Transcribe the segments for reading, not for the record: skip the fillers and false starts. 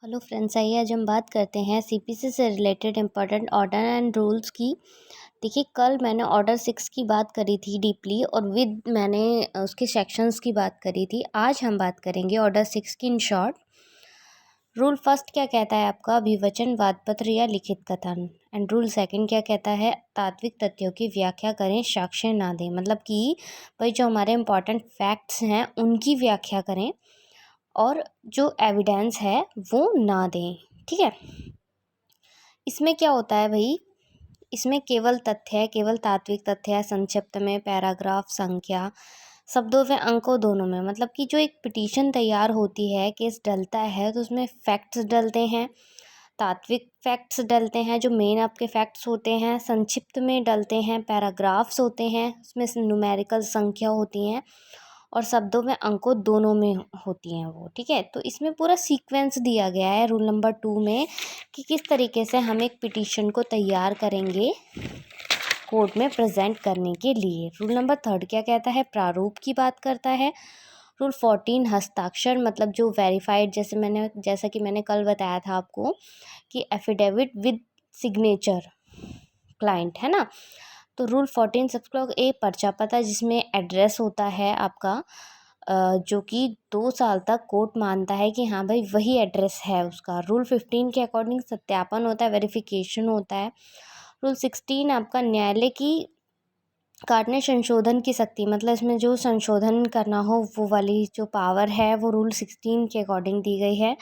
Hello friends, आइए आज हम बात करते हैं सीपीसी से related important order and rules की। देखिए, कल मैंने ऑर्डर 6 की बात करी थी डीपली और विद मैंने उसके सेक्शंस की बात करी थी। आज हम बात करेंगे ऑर्डर 6 की इन शॉर्ट। रूल फर्स्ट क्या कहता है आपका? अभिवचन, वादपत्र या लिखित कथन। एंड रूल सेकंड क्या कहता है? तात्विक तथ्यों की व्याख्या करें, साक्ष्य ना दें। मतलब कि भाई जो हमारे इम्पोर्टेंट फैक्ट्स हैं उनकी व्याख्या करें और जो एविडेंस है वो ना दें। ठीक है, इसमें क्या होता है भाई? इसमें केवल तथ्य है, केवल तात्विक तथ्य है, संक्षिप्त में, पैराग्राफ, संख्या, शब्दों में, अंकों दोनों में। मतलब कि जो एक पिटीशन तैयार होती है, केस डलता है तो उसमें फैक्ट्स डलते हैं, तात्विक फैक्ट्स डलते हैं जो मेन आपके फैक्ट्स होते हैं, संक्षिप्त में डलते हैं, पैराग्राफ्स होते हैं, उसमें न्यूमेरिकल संख्या होती हैं और शब्दों में, अंकों दोनों में होती हैं वो। ठीक है, तो इसमें पूरा सीक्वेंस दिया गया है रूल नंबर 2 में कि किस तरीके से हम एक पिटीशन को तैयार करेंगे कोर्ट में प्रेजेंट करने के लिए। रूल नंबर 3 क्या कहता है? प्रारूप की बात करता है। रूल 14 हस्ताक्षर, मतलब जो वेरीफाइड, जैसा कि मैंने कल बताया था आपको कि एफिडेविट विद सिग्नेचर क्लाइंट है ना। तो रूल 14 सब ए पर्चा पता, जिसमें एड्रेस होता है आपका, जो कि 2 साल तक कोर्ट मानता है कि हाँ भाई वही एड्रेस है उसका। रूल 15 के अकॉर्डिंग सत्यापन होता है, वेरिफिकेशन होता है। रूल 16 आपका न्यायालय की काटने संशोधन की शक्ति, मतलब इसमें जो संशोधन करना हो वो वाली जो पावर है वो रूल 16 के अकॉर्डिंग दी गई है।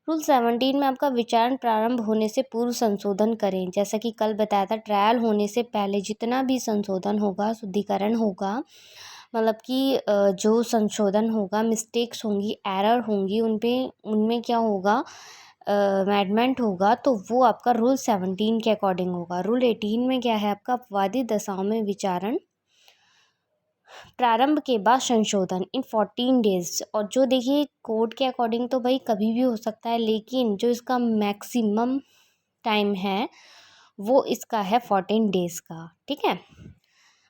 रूल 17 में आपका विचारण प्रारंभ होने से पूर्व संशोधन करें। जैसा कि कल बताया था, ट्रायल होने से पहले जितना भी संशोधन होगा, शुद्धिकरण होगा, मतलब कि जो संशोधन होगा, मिस्टेक्स होंगी, एरर होंगी, उनमें क्या होगा, अमेंडमेंट होगा, तो वो आपका रूल 17 के अकॉर्डिंग होगा। रूल 18 में क्या है आपका? अपवादित दशाओं में विचारण प्रारंभ के बाद संशोधन इन 14 डेज। और जो देखिए कोर्ट के अकॉर्डिंग तो भाई कभी भी हो सकता है, लेकिन जो इसका मैक्सिमम टाइम है वो इसका है 14 डेज का। ठीक है,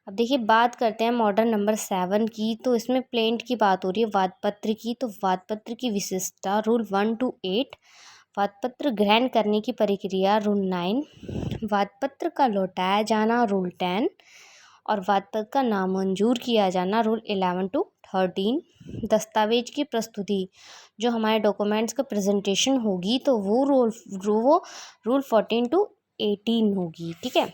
अब देखिए बात करते हैं मॉडल नंबर 7 की। तो इसमें प्लेंट की बात हो रही है, वादपत्र की। तो वादपत्र की विशेषता रूल 1 to 8, वादपत्र ग्रहण करने की प्रक्रिया रूल 9, वादपत्र का लौटाया जाना रूल 10 और वादपत्र का नामंजूर किया जाना रूल 11 to 13। दस्तावेज की प्रस्तुति, जो हमारे डॉक्यूमेंट्स का प्रेजेंटेशन होगी, तो वो रूल 14 to 18 होगी। ठीक है,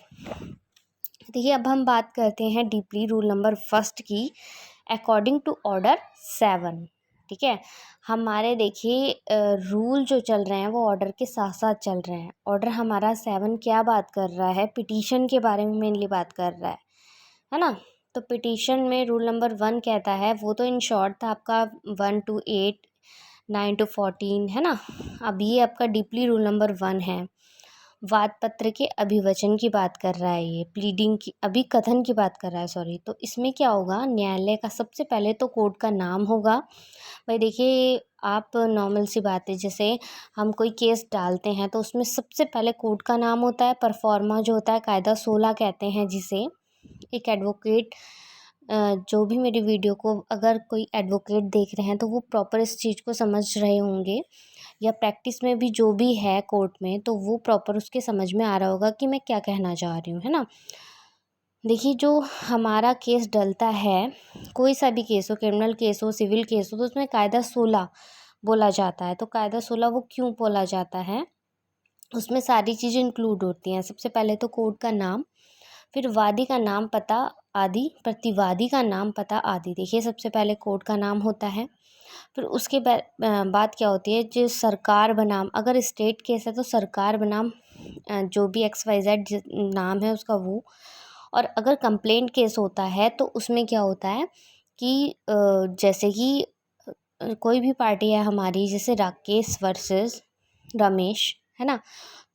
देखिए अब हम बात करते हैं डीपली रूल नंबर फर्स्ट की, अकॉर्डिंग टू ऑर्डर 7। ठीक है, हमारे देखिए रूल जो चल रहे हैं वो ऑर्डर के साथ साथ चल रहे हैं। ऑर्डर हमारा 7 क्या बात कर रहा है? पिटीशन के बारे में मेनली बात कर रहा है ना। तो पिटीशन में रूल नंबर 1 कहता है, वो तो इन शॉर्ट था आपका 1 to 8, 9 to 14 है ना। अब ये आपका डीपली रूल नंबर 1 है। वादपत्र के अभिवचन की बात कर रहा है, ये प्लीडिंग की, अभिकथन की बात कर रहा है, सॉरी। तो इसमें क्या होगा? न्यायालय का सबसे पहले तो कोर्ट का नाम होगा। भाई देखिए, आप नॉर्मल सी बात है, जैसे हम कोई केस डालते हैं तो उसमें सबसे पहले कोर्ट का नाम होता है। परफॉर्मा जो होता है, कायदा 16 कहते हैं जिसे। एक एडवोकेट, जो भी मेरी वीडियो को अगर कोई एडवोकेट देख रहे हैं तो वो प्रॉपर इस चीज़ को समझ रहे होंगे, या प्रैक्टिस में भी जो भी है कोर्ट में, तो वो प्रॉपर उसके समझ में आ रहा होगा कि मैं क्या कहना चाह रही हूँ, है ना। देखिए, जो हमारा केस डलता है, कोई सा भी केस हो, क्रिमिनल केस हो, सिविल केस हो, तो उसमें कायदा 16 बोला जाता है। तो कायदा 16 वो क्यों बोला जाता है? उसमें सारी चीज़ें इंक्लूड होती हैं। सबसे पहले तो कोर्ट का नाम, फिर वादी का नाम, पता आदि, प्रतिवादी का नाम, पता आदि। देखिए, सबसे पहले कोर्ट का नाम होता है, फिर उसके बाद क्या होती है, जो सरकार बनाम, अगर स्टेट केस है तो सरकार बनाम जो भी XYZ नाम है उसका वो। और अगर कंप्लेंट केस होता है तो उसमें क्या होता है कि जैसे कि कोई भी पार्टी है हमारी, जैसे राकेश वर्सेस रमेश, है ना।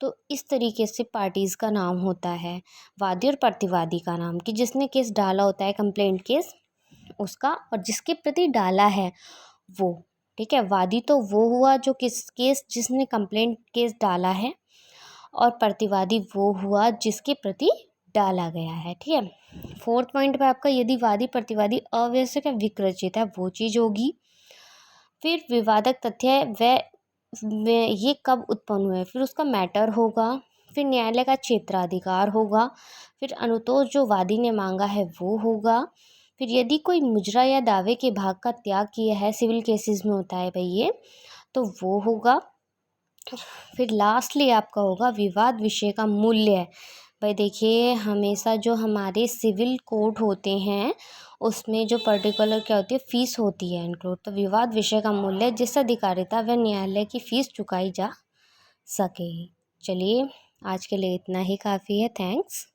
तो इस तरीके से पार्टीज़ का नाम होता है, वादी और प्रतिवादी का नाम, कि जिसने केस डाला होता है कंप्लेंट केस उसका, और जिसके प्रति डाला है वो। ठीक है, वादी तो वो हुआ जो केस जिसने कंप्लेंट केस डाला है, और प्रतिवादी वो हुआ जिसके प्रति डाला गया है। ठीक है, 4th पॉइंट पे आपका, यदि वादी प्रतिवादी अवैश्यक या विकृचित है वो चीज़ होगी। फिर विवादक तथ्य व ये कब उत्पन्न हुए, फिर उसका मैटर होगा, फिर न्यायालय का क्षेत्राधिकार होगा, फिर अनुतोष जो वादी ने मांगा है वो होगा, फिर यदि कोई मुजरा या दावे के भाग का त्याग किया है, सिविल केसेस में होता है भाई ये, तो वो होगा। फिर लास्टली आपका होगा विवाद विषय का मूल्य। भाई देखिए, हमेशा जो हमारे सिविल कोर्ट होते हैं उसमें जो पर्टिकुलर क्या होती है, फीस होती है इंक्लूड। तो विवाद विषय का मूल्य जिस अधिकारिता व न्यायालय की फीस चुकाई जा सके। चलिए, आज के लिए इतना ही काफ़ी है। थैंक्स।